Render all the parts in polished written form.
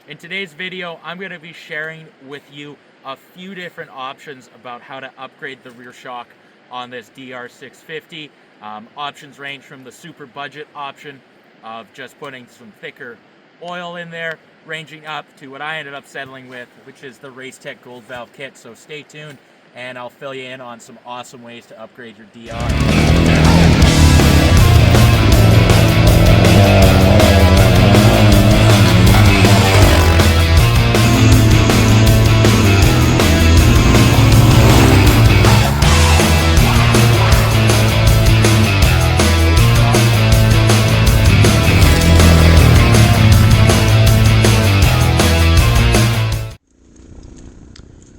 In today's video, I'm going to be sharing with you a few different options about how to upgrade the rear shock on this DR650. Options range from the super budget option of just putting some thicker oil in there, ranging up to what I ended up settling with, which is the Racetech Gold Valve kit. So stay tuned and I'll fill you in on some awesome ways to upgrade your DR.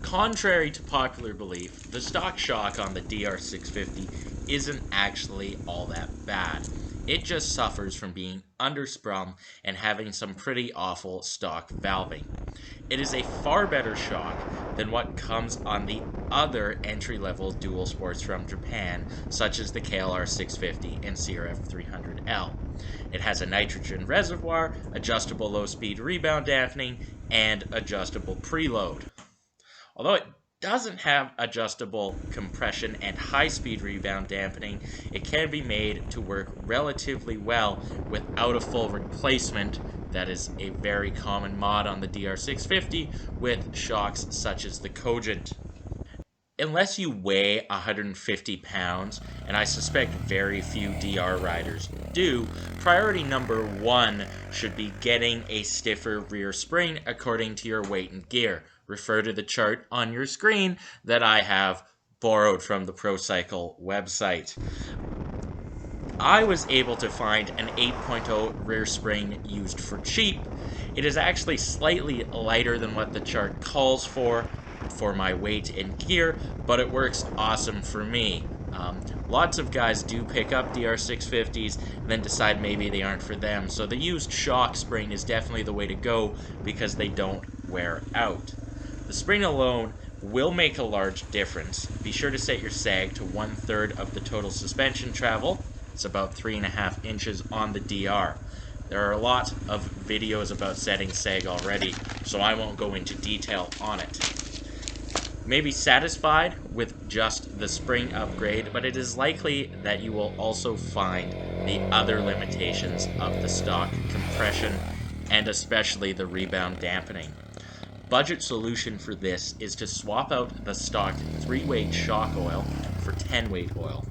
Contrary to popular belief, the stock shock on the DR650 isn't actually all that bad. It just suffers from being undersprung and having some pretty awful stock valving. It is a far better shock than what comes on the other entry-level dual sports from Japan, such as the KLR 650 and CRF 300L. It has a nitrogen reservoir, adjustable low-speed rebound dampening, and adjustable preload. Although it doesn't have adjustable compression and high-speed rebound dampening, it can be made to work relatively well without a full replacement. That is a very common mod on the DR650 with shocks such as the Cogent. Unless you weigh 150 pounds, and I suspect very few DR riders do, priority number one should be getting a stiffer rear spring according to your weight and gear. Refer to the chart on your screen that I have borrowed from the ProCycle website. I was able to find an 8.0 rear spring used for cheap. It is actually slightly lighter than what the chart calls for my weight and gear, but it works awesome for me. Lots of guys do pick up DR650s and then decide maybe they aren't for them, so the used shock spring is definitely the way to go because they don't wear out. The spring alone will make a large difference. Be sure to set your sag to 1/3 of the total suspension travel. It's about 3.5 inches on the DR. There are a lot of videos about setting sag already, so I won't go into detail on it. You may be satisfied with just the spring upgrade, but it is likely that you will also find the other limitations of the stock compression and especially the rebound dampening. Budget solution for this is to swap out the stock 3-weight shock oil for 10-weight oil.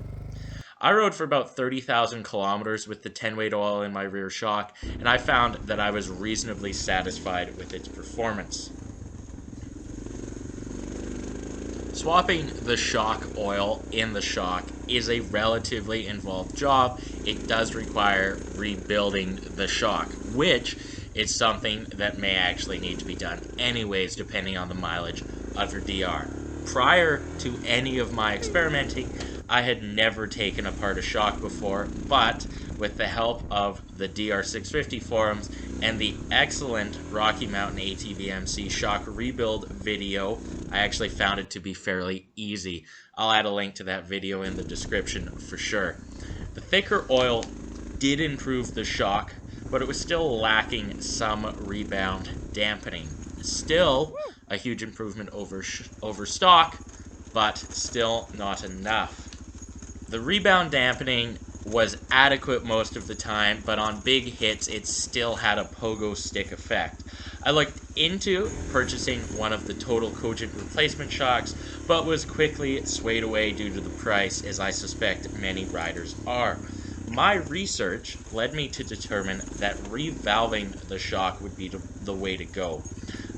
I rode for about 30,000 kilometers with the 10-weight oil in my rear shock, and I found that I was reasonably satisfied with its performance. Swapping the shock oil in the shock is a relatively involved job. It does require rebuilding the shock, which is something that may actually need to be done anyways depending on the mileage of your DR. Prior to any of my experimenting, I had never taken apart a shock before, but with the help of the DR650 forums and the excellent Rocky Mountain ATVMC shock rebuild video, I actually found it to be fairly easy. I'll add a link to that video in the description for sure. The thicker oil did improve the shock, but it was still lacking some rebound dampening. Still a huge improvement over stock, but still not enough. The rebound dampening was adequate most of the time, but on big hits it still had a pogo stick effect. I looked into purchasing one of the total Cogent replacement shocks, but was quickly swayed away due to the price, as I suspect many riders are. My research led me to determine that revalving the shock would be the way to go.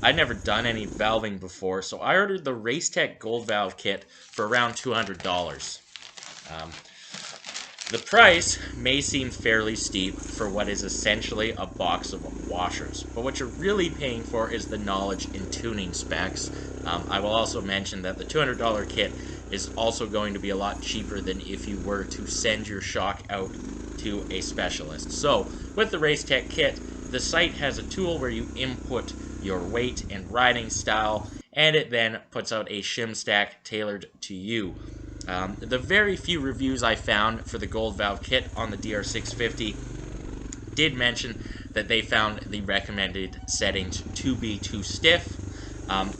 I'd never done any valving before, so I ordered the Racetech Gold Valve kit for around $200. The price may seem fairly steep for what is essentially a box of washers, but what you're really paying for is the knowledge in tuning specs. I will also mention that the $200 kit is also going to be a lot cheaper than if you were to send your shock out to a specialist. So, with the Racetech kit, the site has a tool where you input your weight and riding style, and it then puts out a shim stack tailored to you. The very few reviews I found for the Gold Valve kit on the DR650 did mention that they found the recommended settings to be too stiff.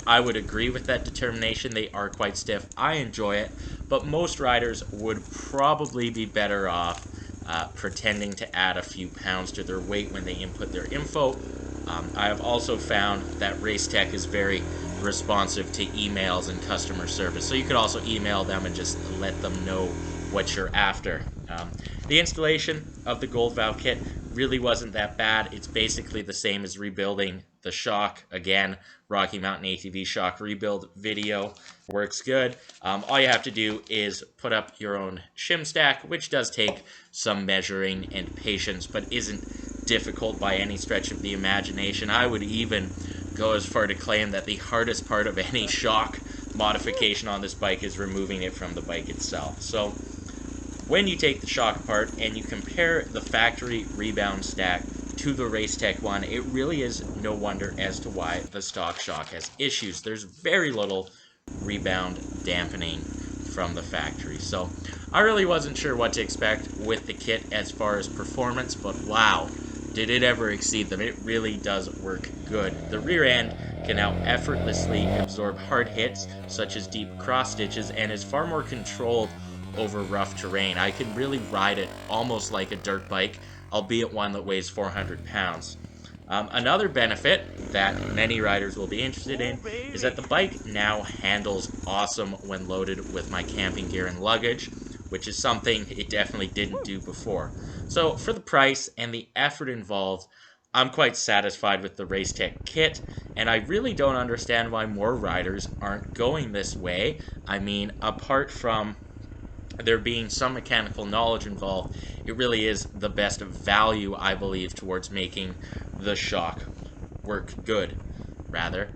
I would agree with that determination. They are quite stiff. I enjoy it, but most riders would probably be better off pretending to add a few pounds to their weight when they input their info. I have also found that Racetech is very responsive to emails and customer service, so you could also email them and just let them know what you're after. The installation of the Gold Valve kit really wasn't that bad. It's basically the same as rebuilding the shock. Again, Rocky Mountain ATV shock rebuild video works good. All you have to do is put up your own shim stack, which does take some measuring and patience, but isn't difficult by any stretch of the imagination. I would even go as far to claim that the hardest part of any shock modification on this bike is removing it from the bike itself. So when you take the shock apart and you compare the factory rebound stack to the Racetech one, it really is no wonder as to why the stock shock has issues. There's very little rebound dampening from the factory. So I really wasn't sure what to expect with the kit as far as performance, but wow, did it ever exceed them. It really does work good. The rear end can now effortlessly absorb hard hits such as deep cross stitches and is far more controlled over rough terrain. I can really ride it almost like a dirt bike, albeit one that weighs 400 pounds. Another benefit that many riders will be interested in is that the bike now handles awesome when loaded with my camping gear and luggage, which is something it definitely didn't do before. So for the price and the effort involved, I'm quite satisfied with the Racetech kit, and I really don't understand why more riders aren't going this way. I mean, apart from there being some mechanical knowledge involved, it really is the best value, I believe, towards making the shock work good, rather.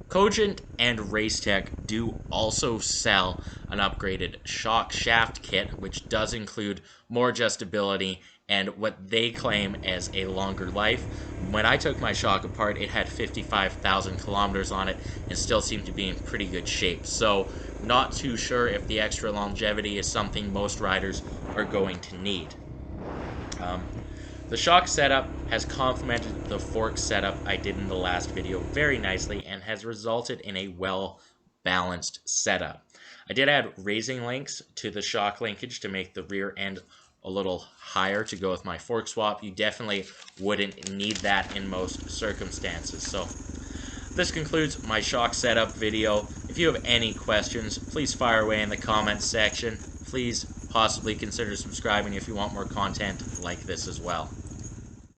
Cogent and Racetech do also sell an upgraded shock shaft kit, which does include more adjustability and what they claim as a longer life. When I took my shock apart, it had 55,000 kilometers on it and still seemed to be in pretty good shape. So not too sure if the extra longevity is something most riders are going to need. The shock setup has complemented the fork setup I did in the last video very nicely and has resulted in a well-balanced setup. I did add raising links to the shock linkage to make the rear end a little higher to go with my fork swap. You definitely wouldn't need that in most circumstances. So this concludes my shock setup video. If you have any questions, please fire away in the comments section. Please possibly consider subscribing if you want more content like this as well.